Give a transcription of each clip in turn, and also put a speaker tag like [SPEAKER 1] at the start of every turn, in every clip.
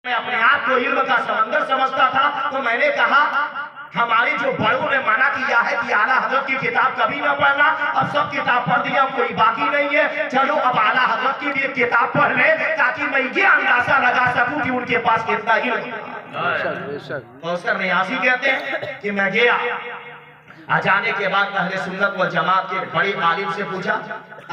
[SPEAKER 1] मैं अपने आप को इल्म का समंदर समझता था, तो मैंने कहा हमारे जो बड़ों ने मना किया है कि आला हजरत की किताब कभी न पढ़ना, अब सब किताब पढ़ दिया, कोई बाकी नहीं है। चलो अब आला हजरत की भी एक किताब पढ़ ले ताकि मैं ये अंदाजा लगा सकूं कि उनके पास कितना इल्म। कौसर नियाज़ी कहते हैं कि मैं गया, जाने के बाद अहले सुन्नत व जमात के बड़े आलिम से पूछा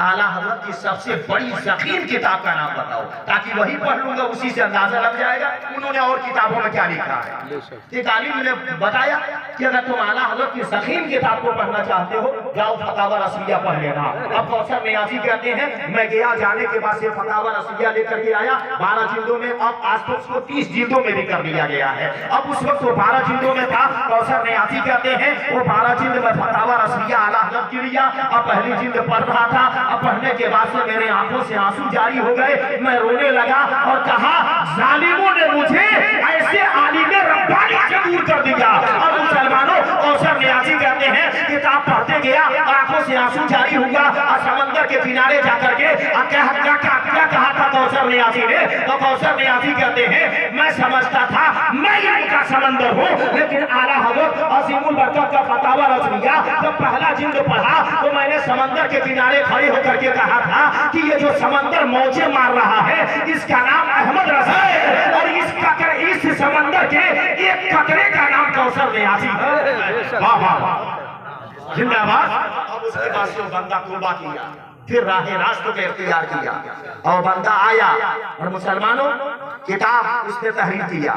[SPEAKER 1] आला हजरत की सबसे बड़ी ज़ख़ीर किताब का नाम बताओ, ताकि वही पढ़ लूंगा, उसी से अंदाजा लग जाएगा उन्होंने और किताबों में क्या लिखा है। एक आलिम ने बताया कि अगर तुम आला हजरत की ज़ख़ीर किताब को पढ़ना चाहते हो, जाओ फतावा रसिया पढ़ लेना। अब कौसर नियाज़ी कहते हैं मैं गया, जाने के बाद से फतावा रसिया लेकर के आया 12 जिल्दों में, अब आज तो उसको 30 जिल्दों में भी कर दिया गया है। अब उस वक्त वो 12 जिल्दों में था। कौसर नियाज़ी कहते हैं वो 12 जिल्द में फतावा रसिया आला हजरत की लिया। अब पहली जिल्द पढ़ रहा था, अब पढ़ने के बाद से मेरे आंखों से आंसू जारी हो गए, मैं रोने लगा और कहा जालिमों ने मुझे ऐसे आलिमे रब्बानी से दूर कर दिया। और मुसलमानों, कौसर नियाज़ी कहते हैं किताब पढ़ते गया, आंखों से आंसू जारी हुआ और समंदर के किनारे जाकर के क्या कहा था कौसर नियाज़ी ने। तो कौसर नियाज़ी कहते हैं मैं समझता था मैं इनका समंदर हूँ, लेकिन आला हज़रत अज़ीमुल बरकत का फतावा रसिया जब पहला जिल्द पढ़ा तो मैंने समंदर के किनारे खड़े होकर के कहा था कि ये जो समंदर मौजे मार रहा है इसका नाम अहमद रज़ा है, और इस समंदर के एक कतरे का नाम कौसर नियाज़ी है। वाह वाह वाह, जिंदाबाद। अब उसके बाद से बंदा तौबा किया, फिर राह रास्त को इख्तियार किया और बंदा आया और मुसलमानों किताब उसने तहरीर किया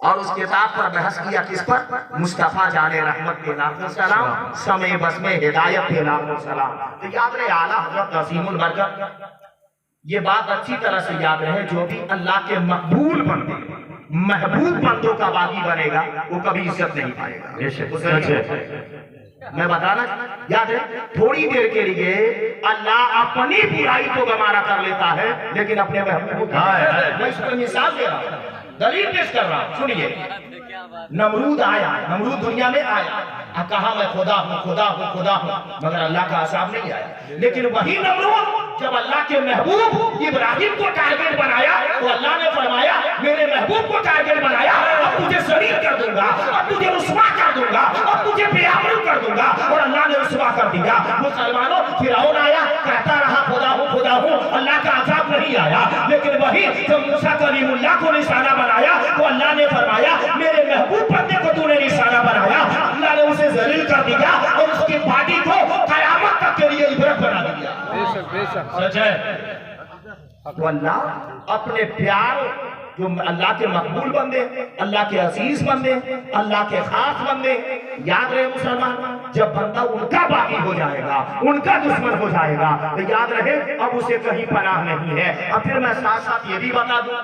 [SPEAKER 1] और उस किताब पर बहस किया, किस पर? मुस्तफा जाने रहमत के नाम सलाम, समय बस में हिदायत के नाम सलाम। तो याद रहे आला हजरत अज़ीमुल बरकत, ये बात अच्छी तरह से याद रहे, जो भी अल्लाह के मकबूल बंदे महबूब बंदों का बागी बनेगा वो कभी इज्जत नहीं पाएगा। मैं बताना याद है, थोड़ी देर के लिए अल्लाह अपनी बुराई को गमारा कर लेता है, लेकिन अपने महबूब मैं इसको मिसाल दे रहा हूँ, दलील पेश कर रहा हूँ। सुनिए, नमरूद आया, नमरूद दुनिया में आया, कहा मैं खुदा हूँ खुदा हूँ खुदा हूँ, मगर अल्लाह का अज़ाब नहीं आया। लेकिन वही नमरूद जब अल्लाह के महबूब इब्राहिम को टारगेट बनाया तो अल्लाह ने फरमाया मेरे महबूब को टारगेट बनाया, अब तुझे शरीर कर दूंगा, अब तुझे रुस्वा कर दूंगा, अब तुझे बेआबरू कर दूंगा, और अल्लाह ने रुस्वा कर दिया। मुसलमानों, फिरौन आया, कहता रहा खुदा हूँ, अल्लाह का अज़ाब नहीं आया। लेकिन वही जब मूसा कलीमुल्लाह को निशाना बनाया तो अल्लाह ने फरमाया मेरे महबूब बंदे को तूने निशाना बनाया, अल्लाह ने उसे जलील कर दिया और उसकी पार्टी को कयामत तक के लिए इबरत बना दिया। सच है। तो अल्लाह अपने प्यार जो अल्लाह के मकबूल बंदे, अल्लाह के अजीज बंदे, अल्लाह के खास बंदे, याद रहे मुसलमान, जब बंदा उनका बागी हो जाएगा, उनका दुश्मन हो जाएगा, तो याद रहे अब उसे कहीं पनाह नहीं है। अब फिर मैं साथ साथ ये भी बता दूं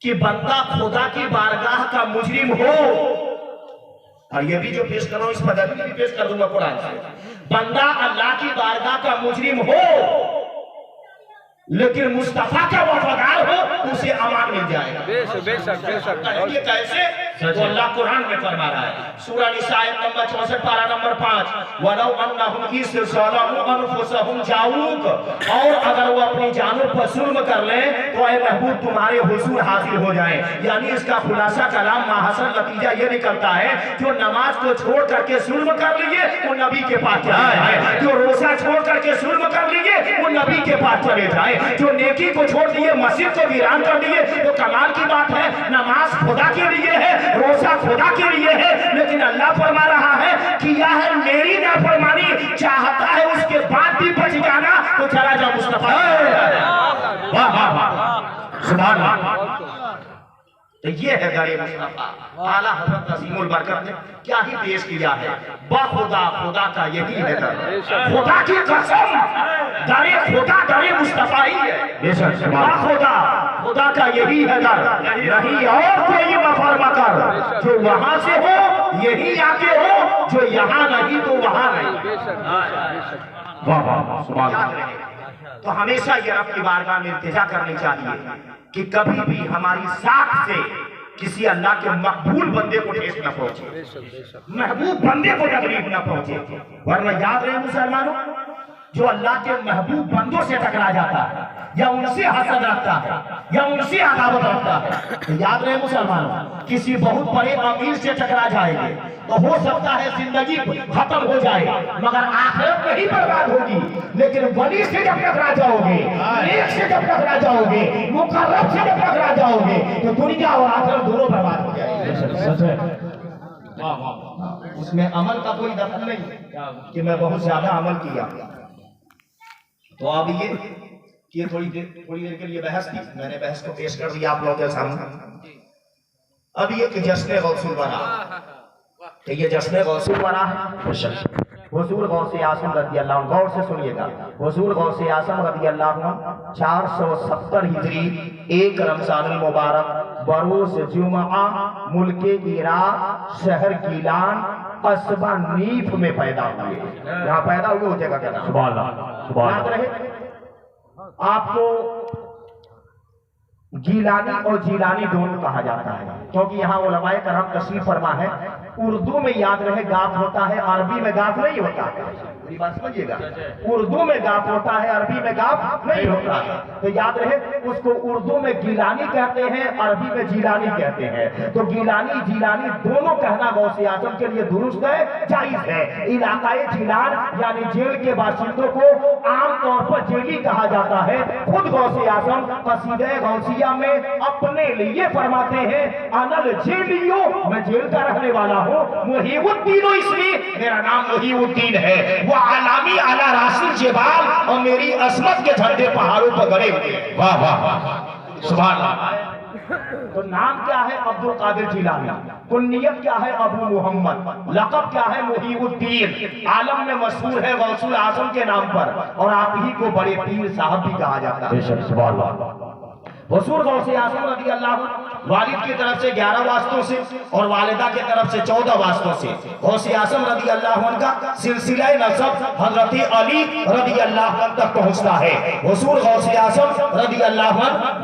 [SPEAKER 1] कि बंदा खुदा की बारगाह का मुजरिम हो, और ये भी जो पेश कर रहा हूं इस पद्धति भी पेश कर दूंगा कुरान से, बंदा अल्लाह की बारगाह का मुजरिम हो लेकिन मुस्तफा का वफादार हो, उसे अमान मिल जाएगा। बेशक ये कैसे? तो अल्लाह कुरान में फरमा रहा है, सूरह निसा आयत नंबर 64 पारा नंबर 5, वलौ अन्नहुम इस्सलामु अनफुसहुम जाऊक, और अगर वो अपनी जानों पर जुल्म कर ले तो ऐ महबूब तुम्हारे हुजूर हाजिर हो जाए। यानी इसका खुलासा कलाम माहसन नतीजा ये निकलता है, जो नमाज को छोड़ करके जुल्म कर लिए वो नबी के पास चले जाए, जो रोजा छोड़ करके जुल्म कर लिए वो नबी के पास चले जाए, जो नेकी को छोड़ दिए मस्जिद को वीरान कर दिए। तो कमाल की बात है, नमाज खुदा के लिए है, रोजा खुदा के लिए है, लेकिन अल्लाह फरमा रहा है किया है मेरी नाफरमानी, चाहता है उसके बाद भी बच जाना तो चला जा मुस्तफा। वाह वाह वाह, सुभान अल्लाह। तो ये है दरे मुस्तफा, आला हज़रत अज़ीमुल बरकत ने क्या ही पेश किया है। बाखुदा खुदा का यही है दर, खुदा की कसम दरे खुदा दरे मुस्तफा ही है। बाखुदा खुदा का यही है दर, नहीं और कोई मफर मकर, जो वहां से हो यही आके हो, जो यहाँ नहीं तो वहां नहीं। वाह वाह, सुभान अल्लाह। तो हमेशा ये रब की बारगाह में इल्तिजा करनी चाहिए कि कभी भी हमारी साख से किसी अल्लाह के मकबूल बंदे को ठेस न पहुंचे, महबूब बंदे को तकलीफ न पहुंचे। वरना याद रहे मुसलमानों, जो अल्लाह के महबूब बंदों से टकरा जाता है या उनसे हसद रखता है या उनसे अदावत रखता है, तो याद रहे मुसलमानों, किसी बहुत बड़े अमीर से टकरा जाएंगे तो हो सकता है जिंदगी खत्म हो जाए मगर आखिरत नहीं बर्बाद होगी। लेकिन वली से जब टकरा जाओगे, नेक से जब टकरा जाओगे, मुकर्रब से जब टकरा जाओगे तो दुनिया और आखिरत दोनों बर्बाद हो जाएगी। उसमें अमल का कोई दखल नहीं कि मैं बहुत ज्यादा अमल किया। तो अब ये थोड़ी देर के लिए बहस थी, मैंने बहस को पेश कर दिया आप लोगों के सामने। अब ये कि जश्न गौसुल बना, तो ये जश्न गौसुल बना है। हुजूर गौसे आज़म रज़ी अल्लाह अन्हु, गौर से सुनिएगा, हुजूर गौसे आज़म रज़ी अल्लाह अन्हु 470 हिजरी 1 रमज़ानुल मुबारक बरोज़ जुमा मुल्के इराक शहर गिलान कस्बा नीफ में पैदा हुए। यहाँ पैदा हुए हो जगह का नाम सुभान अल्लाह याद रहे आपको। गीलानी और जीलानी दोनों कहा जाता है क्योंकि यहाँ उलमाए करम तशरीफ फरमा है। उर्दू में याद रहे गाफ होता है, अरबी में गाफ नहीं होता है। पूरी बात समझिएगा, उर्दू में गाफ होता है, अरबी में गाफ नहीं होता है। तो याद रहे उसको उर्दू में गीलानी कहते हैं, अरबी में जीलानी कहते हैं। तो गीलानी जीलानी दोनों कहना गौसे आजम के लिए दुरुस्त है, जायज है। इलाकाए जीलान यानी जेल के बाशिंदों को आमतौर पर जेली कहा जाता है। खुद गौसे आजम कसीदे गौसिया में अपने लिए फरमाते हैं, अनल जेलियो, मैं जेल का रहने वाला हूँ। मुहीउद्दीन इसलिए मेरा नाम मुहीउद्दीन है, वो आलामी आला रासिल जिबाल, और मेरी असमत के झंडे पहाड़ों पर गड़े हुए। वाह वाह वाह सुभान अल्लाह। तो नाम क्या है? अब्दुल कादिर जिलानी। कुन्नियत क्या है? अबू मोहम्मद। लक़ब क्या है? मुहीउद्दीन। आलम में मशहूर है गौसुल आज़म के नाम पर, और आप ही को बड़े पीर साहब भी कहा जाता है। सुभान अल्लाह। हुजूर गौसे आज़म रज़ी अल्लाह वालिद की तरफ से 11 वास्तों से और वालिदा की तरफ से 14 वास्तों से गौसे आज़म रज़ी अल्लाह का सिलसिला नसब हजरत अली रज़ी अल्लाह तक पहुंचता है। हुजूर गौसे आज़म रज़ी अल्लाह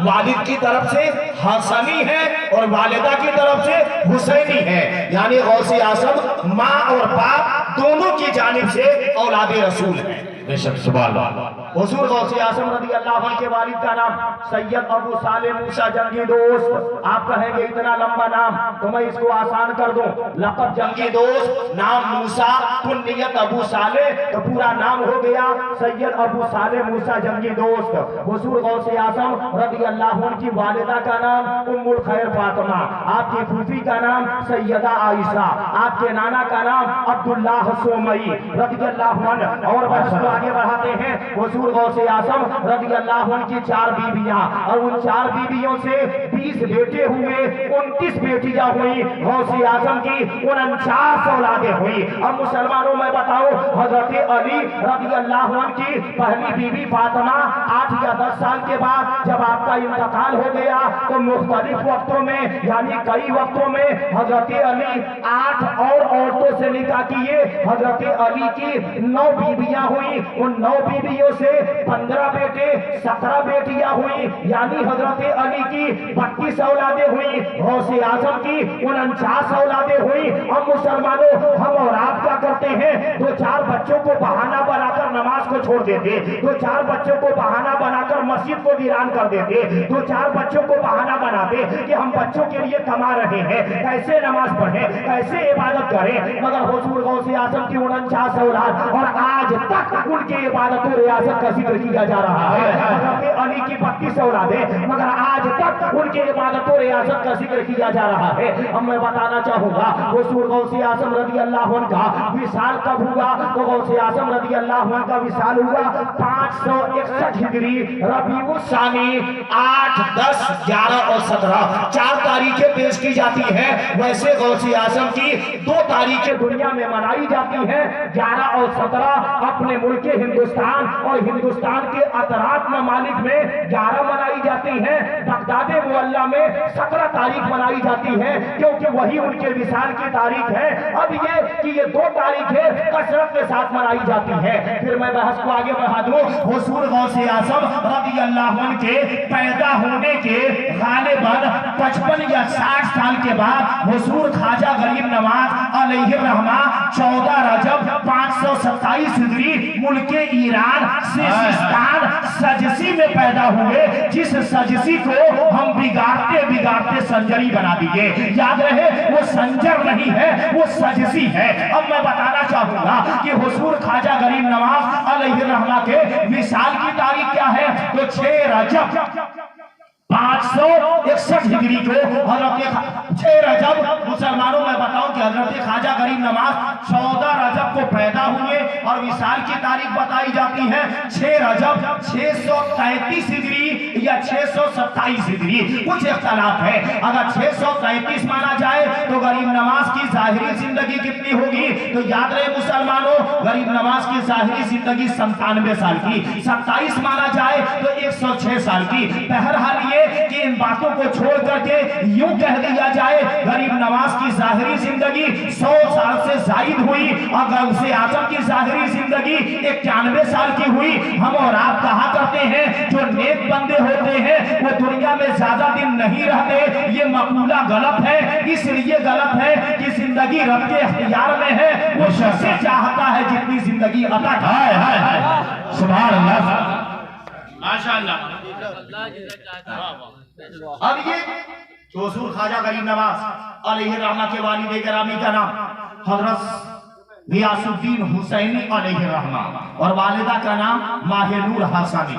[SPEAKER 1] वालिद की तरफ से हसनी है और वालिदा की तरफ से हुसैनी है, यानी गौसे आज़म माँ और बाप दोनों की जानिब से औलादे रसूल है। बेशक सुभान अल्लाह। हुजूर गौसे आज़म रज़ी अल्लाह के वालिद का नाम सैयद अबू साले मूसा जंगी दोस्त। आप कहेंगे इतना लंबा नाम, तो मैं इसको आसान कर दूं। लक़ब जंगी दोस्त, नाम मूसा, कुन्नियत अबू साले, तो पूरा नाम हो गया सैयद अबू साले मूसा जंगी दोस्त। हुजूर गौसे आज़म रज़ी अल्लाह की वालिदा का नाम उम्मुल खैर फातिमा, आपकी फूफी का नाम सैयदा आयशा, आपके नाना का नाम अब्दुल्लाह सोमई रज़ी अल्लाह अन्हु। और बस आगे बढ़ाते हैं। हुजूर गौसे आज़म रज़ी अल्लाह अन्हु की 4 बीवियां, और उन 4 बीवियों से 20 बेटे हुए, 29 बेटियां हुई। गौसे आज़म की 49 औलादें हुई। अब मुसलमानों में बताओ, हजरत अली रज़ी अल्लाह अन्हु की पहली बीवी फातिमा 8 या 10 साल के बाद जब आपका इंतकाल हो गया, तो मुख्तलिफ वक्तों में यानी कई वक्तों में हजरत अली 8 और औरतों से निकाह किए। हजरत अली की 9 बीवियां हुई, उन 9 बीवियों से 15 बेटे, 17 बेटियां हुई, यानी हजरत अली की 32 औलादें हुई। गौसे आज़म की 49 औलादें हुई। अब मुसलमानों, हम और आप क्या करते हैं? 2-4 बच्चों को बहाना बनाकर नमाज को छोड़ देते, 2-4 बच्चों को बहाना बनाकर मस्जिद को वीरान कर देते, 2-4 बच्चों को बहाना बनाते कि हम बच्चों के लिए कमा रहे हैं, कैसे नमाज पढ़े, कैसे इबादत करें। मगर हुजूर गौसे आज़म की 49 औलाद, और आज तक उनकी इबादत और रियासत का जिक्र किया जा रहा है। हजरत अली की 32 औलादें, मगर आज तक उनकी इबादत और रियासत का जिक्र किया जा रहा है। अब मैं बताना चाहूंगा, हुजूर गौसे आज़म रज़ी अल्लाह अन्हु का विसाल कब हुआ? तो गौसे आज़म रज़ी अल्लाह अन्हु का विसाल हुआ 561 हिजरी रबीउल सानी 8, 10, 11 और 17 4 तारीखें पेश की जाती है। वैसे गौसे आज़म की 2 तारीखें दुनिया में मनाई जाती हैं, 11 और 17 अपने मुल्क हिंदुस्तान और हिंदुस्तान के अतराफ ममालिक में 11 मनाई जाती हैं। बगदाद मुअल्ला में 17 तारीख मनाई जाती है, क्योंकि वही उनके विसाल की तारीख है। अब ये कि ये 2 तारीखें कसरत के साथ मनाई जाती है। फिर मैं बहस को आगे बढ़ा दूं। हुजूर गौसे आज़म रज़ी अल्लाह अन्हु के पैदा होने के गालिबन 55 या 60 साल के बाद हुजूर ख्वाजा गरीब नवाज
[SPEAKER 2] अलैहिर्रहमा 14 रजब 527 हिजरी मुल्क ईरान सिस्तान सजसी में पैदा हुए, जिस सजसी को हम बिगाड़ते बिगाड़ते संजरी बना दिए। याद रहे वो संजर नहीं है, वो सजसी है। अब मैं बताना चाहूंगा कि हुजूर ख्वाजा गरीब नवाज अलैहिर्रहमा के विसाल की तारीख क्या है, तो 6 रजब 561 हिजरी को हजरत 6 रजब मुसलमानों में बताऊं कि हजरत ख्वाजा गरीब नवाज 14 रजब को पैदा हुए और विसाल की तारीख बताई जाती है 6 रजब 633 हिजरी या 627 हिजरी, कुछ इख्तलाफ है। अगर 633 माना जाए तो गरीब नवाज की जाहिरी जिंदगी कितनी होगी, तो याद रहे मुसलमानों, गरीब नवाज की जाहिरी जिंदगी 97 साल की, 27 माना जाए तो 106 साल की। बहरहाल ये कि इन बातों को छोड़ करके यूं कह दिया जाए गरीब नवाज की जाहिरी जिंदगी 100 साल से जायद हुई और गौसे आजम की जाहिरी जिंदगी 91 साल की हुई। हम और आप कहा करते हैं जो नेक बंदे होते हैं वो दुनिया में ज्यादा दिन नहीं रहते, ये मकूला गलत है। इसलिए गलत है कि जिंदगी रब के इख्तियार में है, वो सबसे चाहता है जितनी जिंदगी अता है। सुभान अल्लाह, माशाअल्लाह। अब ये हुजूर ख्वाजा गरीब नवाज अलैहिर्रहमा के वालिद गिरामी का नाम हजरत गियासुद्दीन हुसैनी अलैहिर्रहमा और वालिदा का नाम माहिनूर हसनी।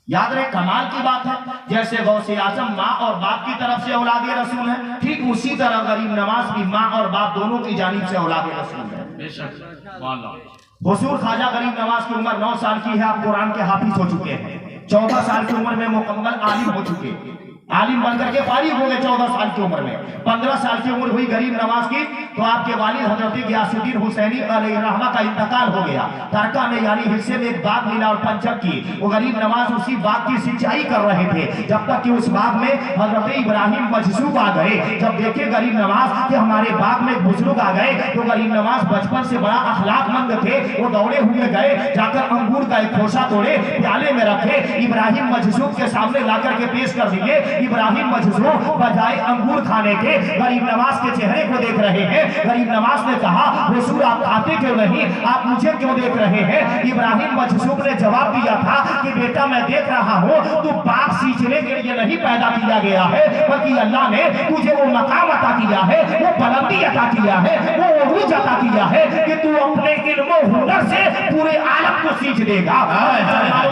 [SPEAKER 2] याद रहे, कमाल की बात है, जैसे गौसे आजम माँ और बाप की तरफ से औलाद रसूल है, ठीक उसी तरह गरीब नवाज भी माँ और बाप दोनों की जानिब से औलाद रसूल है। हुजूर ख्वाजा गरीब नवाज की उम्र 9 साल की है, आप कुरान के हाफिज हो चुके हैं। 14 साल की उम्र में मुकम्मल आलिम हो चुके, आलिम बनकर के फारिग हो गए 14 साल की उम्र में। 15 साल की उम्र हुई गरीब नवाज की तो आपके वालिद हजरत गियासुद्दीन हुसैनी अलैहिर्रहमा का इंतकाल हो गया। तरका में यानी हिस्से में एक बाग मिला और पंचक की, वो गरीब नवाज उसी बाग की सिंचाई कर रहे थे जब तक कि उस बाग में हजरत इब्राहिम मजसूब आ गए। जब देखे गरीब नवाज कि हमारे बाग में बुजुर्ग आ गए तो गरीब नवाज बचपन से बड़ा अखलाकमंद थे, वो दौड़े हुए गए, जाकर अंगूर का एक खोसा तोड़े, प्याले में रखे, इब्राहिम मजसूब के सामने लाकर के पेश कर दिए। इब्राहिम मजसूब बजाय अंगूर खाने के गरीब नवाज के चेहरे को देख रहे हैं। गरीब नवाज ने कहा, हुजूर आप खाते क्यों नहीं, आप मुझे क्यों देख रहे हैं। इब्राहिम मजसूब ने जवाब दिया था कि बेटा मैं देख रहा हूँ तू बाग सींचने के लिए नहीं पैदा किया गया है, बल्कि अल्लाह ने तुझे वो मकाम अता किया है, वो बुलंदी अता किया है, वो उरूज अता किया है कि तू अपने इल्म हुनर से पूरे आलम को सींच देगा।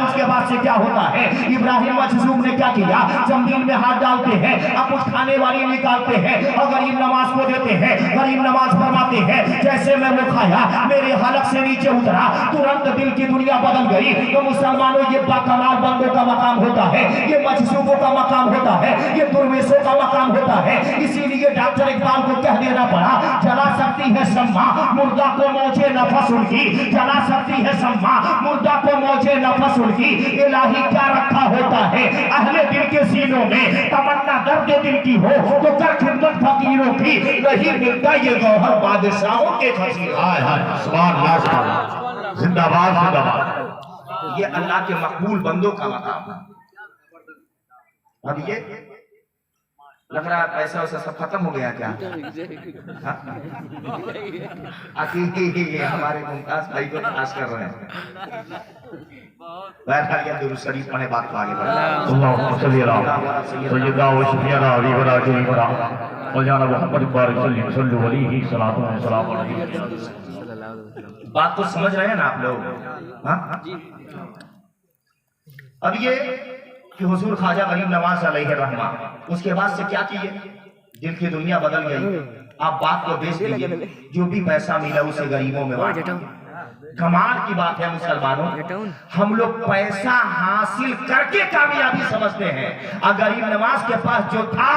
[SPEAKER 2] उसके बाद से क्या होता है, इब्राहिम मजसूब ने क्या किया, जमीन में हाथ डालते हैं, अब कुछ खाने वाली निकालते हैं और गरीब नवाज को देते हैं। गरीब नवाज फरमाते हैं जैसे मैं वो खाया मेरे हलक से नीचे उतरा, तुरंत दिल की दुनिया बदल गई। तो मुसलमानों ये बाकमाल बंदों का मकाम होता है, ये मजसूबों का मकाम होता है, ये दुर्वेशों का मकाम होता है। इसीलिए डॉक्टर इकबाल को कह देना पड़ा, जला सकती है सम्मा मुर्दा को मौजे नफस उनकी, जला सकती है सम्मा मुर्दा को मौजे नफस उनकी। इलाही क्या रखा होता है अहले दिल के सीनों में, तमन्ना दर्द दिल की हो तो कर खिदमत फकीरों की, नहीं मिलता ये गौहर बादशाहों के खजीने। सुभान अल्लाह, जिंदाबाद जिंदाबाद। ये अल्लाह के मकबूल बंदों का मकाम है। अब ये लग रहा है पैसा वैसा सब खत्म हो गया क्या? हमारे मुमताज भाई को पास कर रहे हैं। शरीफ पढ़े बात को आगे बात को समझ रहे हैं ना आप लोग? अब ये कि हुजूर ख्वाजा गरीब नवाज अलैहिर्रहमा उसके बाद से क्या किए, दिल की दुनिया बदल गई। आप बात को बेच दीजिए, जो भी पैसा मिला उसे गरीबों में बांटा। कमाल की बात है मुसलमानों, हम लोग पैसा हासिल करके कामयाबी समझते हैं और गरीब नवाज के पास जो था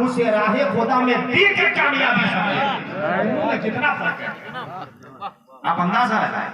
[SPEAKER 2] उसे राहे खुदा में देकर कामयाबी समझते। कितना फर्क है, आप अंदाजा लगाएं।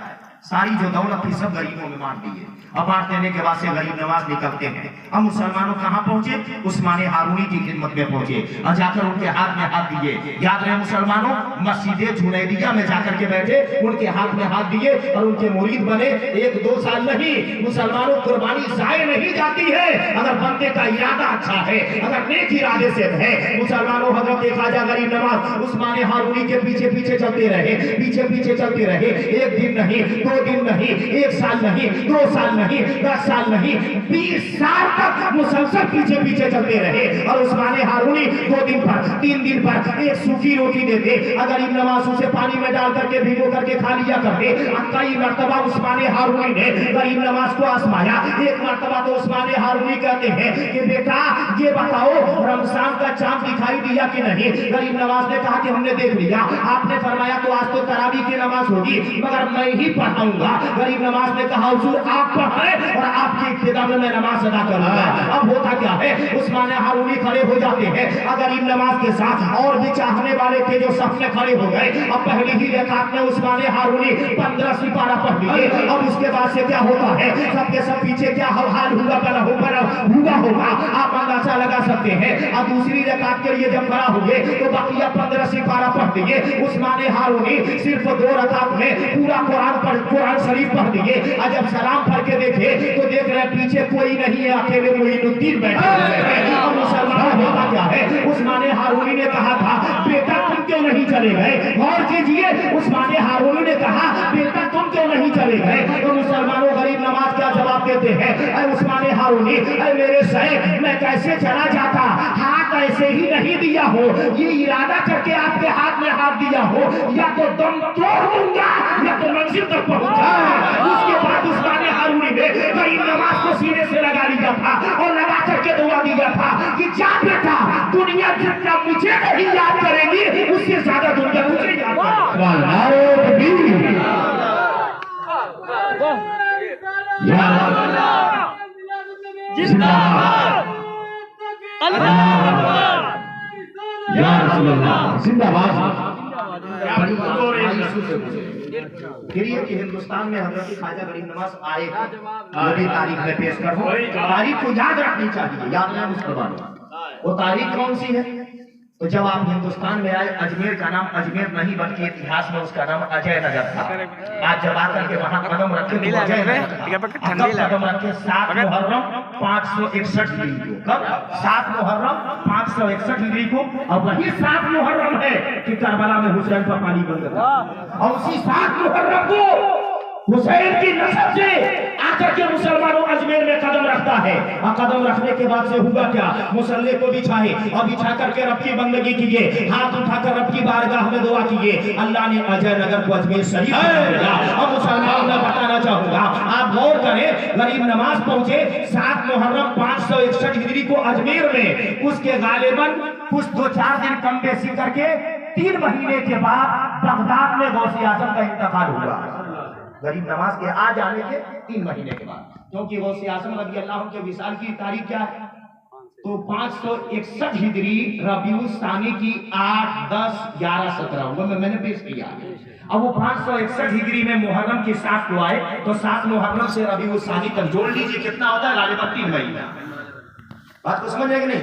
[SPEAKER 2] सारी जो दौलत थी सब गरीबों में बांट दिए। अब बांट देने के बाद से गरीब नवाज निकलते हैं। अब मुसलमानों कहाँ पहुंचे? उस्मान हारूनी की खिदमत में पहुंचे और जाकर उनके हाथ में हाथ दिए। याद रहे मुसलमानों, मस्जिद जुनैदिया में जाकर के बैठे, उनके हाथ में हाथ दिए और उनके मुरीद बने। 1-2 साल नहीं, मुसलमानों कुर्बानी जाए नहीं जाती है अगर बंदे का इरादा अच्छा है, अगर नेक इरादे से है। मुसलमानों, हजरत ख्वाजा गरीब नवाज उस्मान हारूनी के पीछे पीछे चलते रहे, पीछे पीछे चलते रहे। 1 दिन नहीं, 2 दिन नहीं, 1 साल नहीं, 2 साल नहीं, 10 साल नहीं, 20 साल तक मुसलसल पीछे पीछे चलते रहे। और उस्मान हारूनी 2 दिन पर, 3 दिन पर एक सूखी रोटी देते, अगर गरीब नवाज उसे पानी में डाल करके भिगो करके खा लिया करते। कई मर्तबा उस्मान हारूनी ने गरीब नवाज को आजमाया। एक मर्तबा तो उस्मान हारूनी कहते हैं कि बेटा ये बताओ रमजान का चांद दिखाई दिया कि नहीं? गरीब नवाज ने कहा कि हमने देख लिया। आपने फरमाया तो आज तो तरावी की नमाज होगी, मगर मैं ही पढ़ाऊंगा। गरीब नवाज ने कहा हुजूर आप पढ़ाएं और आपकी इब्तिदा में मैं नमाज अदा करूंगा। अब होता क्या है, उस्मान हारूनी खड़े हो जाते हैं गरीब नवाज के साथ, और भी चाहने वाले थे जो सब में खड़े हो गए। अब पहली ही रकात में उस्मान हारूनी 15 सिपारा पढ़ लिए। अब उसके बाद से क्या होता है, सबके सब पीछे क्या हाल हुआ होगा आप अंदाजा लगा सकते हैं। अब दूसरी रकात के लिए जब खड़ा हुए तो बकिया 15 सिपारा पढ़ दिए। उस्मान हारूनी सिर्फ 2 रकात में पूरा कुरान शरीफ पढ़ दिए। और जब सलाम पढ़ के देखे तो देख रहे पीछे कोई नहीं है, अकेले मोइनुद्दीन बैठे हुए हैं। अब मुसलमान होता क्या है, उस्मान हारूनी ने कहा था बेटा तुम क्यों नहीं चले गए? गौर कीजिए, उस्मान हारूनी ने कहा बेटा तुम क्यों नहीं चले गए? तो मुसलमानों गरीब नवाज क्या जवाब देते हैं, अरे उस्मान हारूनी, अरे मेरे सैयद मैं कैसे चला जाता, हाथ ऐसे ही नहीं दिया हो, ये इरादा करके आपके हाथ में हाथ दिया हो, या तो दम तोड़ दूंगा या तो मंजिल तक पहुंचा। उसके बाद उस्मान हारूनी ने गरीब नवाज को सीने से लगा लिया था और लगा करके दुआ दिया था कि जा बेटा, दुनिया जितना मुझे नहीं याद करेगी उससे ज्यादा दुनिया मुझे याद करेगी। फिर ये कि हिंदुस्तान में हजरत ख्वाजा गरीब नवाज आए, अभी तारीख में पेश कर हूं। तारीख को याद रखनी चाहिए, याद रहे मुसलमान। वो तारीख कौन सी है? तो जब आप हिंदुस्तान में आए, अजमेर का नाम अजमेर नहीं बल्कि इतिहास में उसका नाम अजय नगर था। आज जब आकर के वहां कदम रखे तो अजय नगर था। कदम रखे 7 मुहर्रम 561 हिजरी को। कब? 7 मुहर्रम 561 हिजरी को। और वही 7 मुहर्रम है कि करबला में हुसैन पर पानी बंद था। और उसी 7 मुहर्रम को हुसैन की नस्ल से आकर के मुसलमानों अजमेर में कदम रखता है। और कदम रखने के बाद से हुआ क्या, मुसल्ले को बिछाए और बिछा करके रब की बंदगी कीजिए, हाथ उठाकर रब की बारगाह में दुआ कीजिए। अल्लाह ने अजय नगर को अजमेर शरीफ बना दिया। और मुसलमानों में बताना चाहूंगा, आप गौर करें, गरीब नवाज पहुंचे 7 मुहर्रम 561 हिजरी को अजमेर में। उसके गालिबन कुछ 2-4 दिन कम बेसी करके 3 महीने के बाद बगदाद में गौसे आजम का इंतकाल हुआ। गरीब नवाज के आ जाने के 3 महीने के बाद, क्योंकि गौसे आजम रज़ी अल्लाह के विसाल की तारीख क्या है? तो 561 हिजरी रबीउल सानी की 8, 10, 11, 17 मैंने पेश किया। अब वो 561 हिजरी में मुहर्रम की 7 को आए तो 7 मुहर्रम से रबीउल सानी तक जोड़ लीजिए कितना होता है, गालिबन 3 महीना। बात को समझ कि नहीं?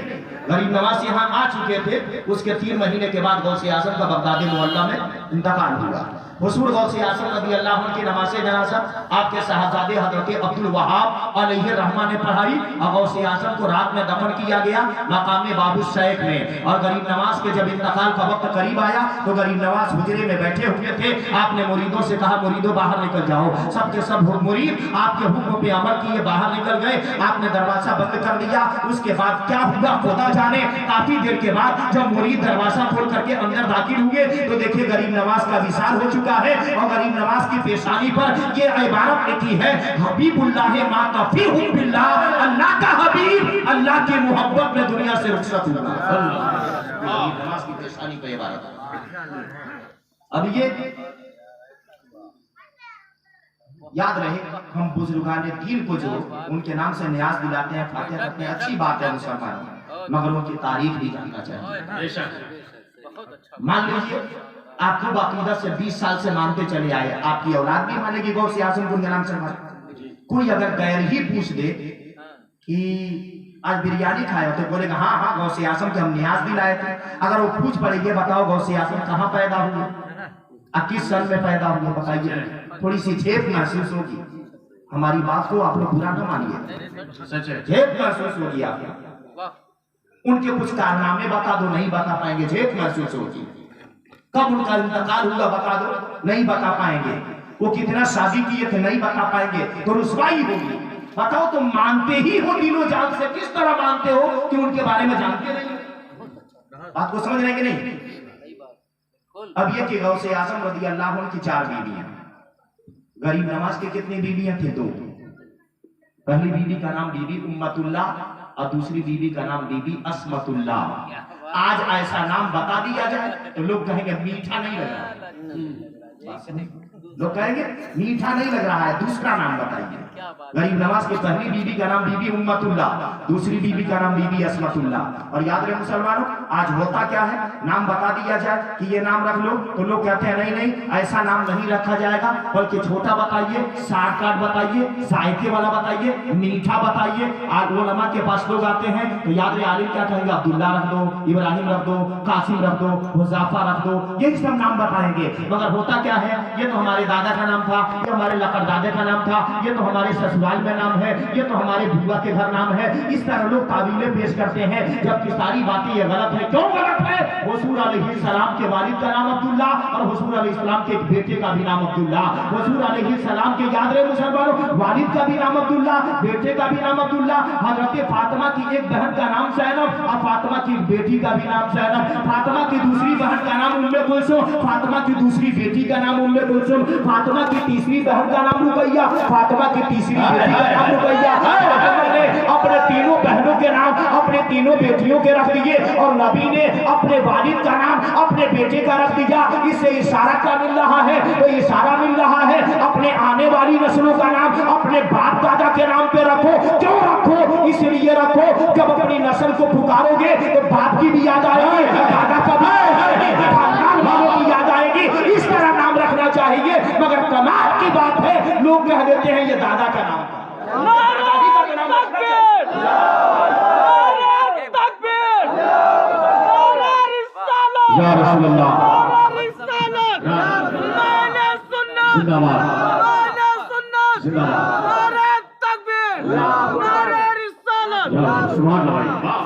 [SPEAKER 2] गरीब नवाज यहाँ आ चुके थे, उसके 3 महीने के बाद गौसे आजम का बगदादी मोहल्ला में इंतकाल हुआ। हुजूर गौसे आजम रज़ी अल्लाह अन्हु की नमाज़े जनाज़ा आपके साहबजादे हज़रत अब्दुल वहाब अलैहि रहमा ने पढ़ाई और गौसे आजम को रात में दफन किया गया मकाम बाबू सैफ में। और गरीब नवाज के जब इंतकाल का वक्त करीब आया तो गरीब नवाज हुजरे में बैठे हुए थे। आपने मुरीदों से कहा मुरीदों बाहर निकल जाओ। सबके सब मुरीद आपके हुक्म पे अमल किए, बाहर निकल गए। आपने दरवाजा बंद कर दिया। उसके बाद क्या हुआ खुदा जाने। काफी देर के बाद जब मुरीद दरवाजा खोल करके अंदर दाखिल हुए तो देखिए गरीब नवाज का विसाल हो चुका है। और गरीब नवाज की पेशानी पर ये इबारत लिखी है, हबीबुल्लाह मा तफीहु बिल्लाह, अल्लाह का हबीब अल्लाह की मोहब्बत में दुनिया से रुखसत हुआ। गरीब नवाज की पेशानी पर इबारत। अब ये याद रहे, हम बुजुर्गान दीन को जो उनके नाम से न्याज दिलाते हैं, फातिहा करते हैं, अच्छी बात है मुसलमान, मगर उनकी तारीख भी जानना चाहिए। मान लीजिए आपको बाकीदा से 20 साल से मानते चले आए, आपकी औलाद भी मानेगी गौसे आजम को नाम से माने। कोई अगर गैर ही पूछ दे कि आज बिरयानी खाए हो तो बोलेगा हाँ हाँ गौसे आजम के हम न्याज भी लाए थे। अगर वो पूछ पड़ेगी बताओ गौसे आजम कहाँ पैदा हुए, किस सन में पैदा हुए, बताइए। थोड़ी सी झेप महसूस होगी, हमारी बात को आप लोग बुरा न मानिए, सच है, झेप महसूस होगी आपको। उनके कुछ कारनामे बता दो, नहीं बता पाएंगे, झेप महसूस होगी। कब उनका इंतकाल हुआ बता दो, नहीं बता पाएंगे। वो कितना शादी किए थे, नहीं बता पाएंगे, तो रुसवाई होगी। बताओ तुम मानते ही हो दिलो जान से, किस तरह मानते हो कि उनके बारे में जानते नहीं? बात को समझ रहे कि नहीं? अब ये कि गौसे आजम रज़ी अल्लाह अन्हु की 4 बीवियां, गरीब नवाज के कितनी बीवियां थी? 2। पहली बीवी का नाम बीबी उम्मतुल्लाह और दूसरी बीवी का नाम बीबी अस्मतुल्लाह। आज ऐसा नाम बता दिया जाए तो लोग कहेंगे मीठा नहीं लग रहा, लोग कहेंगे मीठा नहीं लग रहा है, दूसरा नाम बताइए। गरीब नवाज की पहली बीवी का नाम बीबी उम्मतुल्लाह, दूसरी बीवी का नाम बीबी अस्मतुल्लाह। और याद रहे मुसलमानों, आज होता क्या है, नाम बता दिया जाए कि ये नाम रख लो तो लोग कहते हैं नहीं नहीं ऐसा नाम नहीं रखा जाएगा, बल्कि छोटा बताइए, शॉर्टकट बताइए, जायके वाला बताइए, मीठा बताइए। आज उलमा के पास लोग आते हैं तो याद रहे आलिम क्या कहेंगे, अब्दुल्ला रख दो, इब्राहिम रख दो, कासिम रख दो, हुज़ैफा रख दो, यही सब नाम बताएंगे। मगर होता क्या है, ये तो हमारे दादा का नाम था, ये हमारे लकड़दादे का नाम था, ये तो हमारे ससुराल में नाम है, ये तो हमारे बुआ के घर नाम है। इस तरह लोग तावीलें पेश करते हैं, जबकि सारी बातें ये गलत है। क्यों गलत है? हुजूर अलैहिस्सलाम के वालिद का नाम अब्दुल्ला और हुजूर अलैहिस्सलाम के एक बेटे का भी नाम अब्दुल्ला। हुजूर अलैहिस्सलाम के याद रहे मुसलमानों, वालिद का भी नाम अब्दुल्ला, बेटे का भी नाम अब्दुल्ला। हजरत फातिमा की एक बहन का नाम ज़ैनब और फातिमा की एक बेटी का भी नाम ज़ैनब। फातिमा की दूसरी बहन का नाम उम्मे कुलसूम, फातिमा की दूसरी बेटी का नाम उम्मे कुलसूम, फातिमा की तीसरी बहन का नाम रुकैया, फातिमा की तीसरी बेटी का नाम रुकैया। फातिमा ने अपने तीनों बहनों के नाम अपने तीनों बेटियों के रख दिए और नबी ने अपने वालिद का नाम अपने बेटे का रख दिया। इससे इशारा क्या मिल रहा है? तो इशारा मिल रहा है अपने आने वाली नस्लों का नाम अपने बाप दादा के नाम पे रखो। क्यों रखो? इसलिए रखो जब अपनी नस्ल को पुकारोगे तो बाप की भी याद आएगी, दादा का भी खानदान वालों की याद आएगी। इस तरह नाम रखना चाहिए। मगर कमाल की बात है, लोग कह देते हैं ये दादा का नाम था। या रसूलुल्लाह जिंदाबाद जिंदाबाद, सुभान अल्लाह।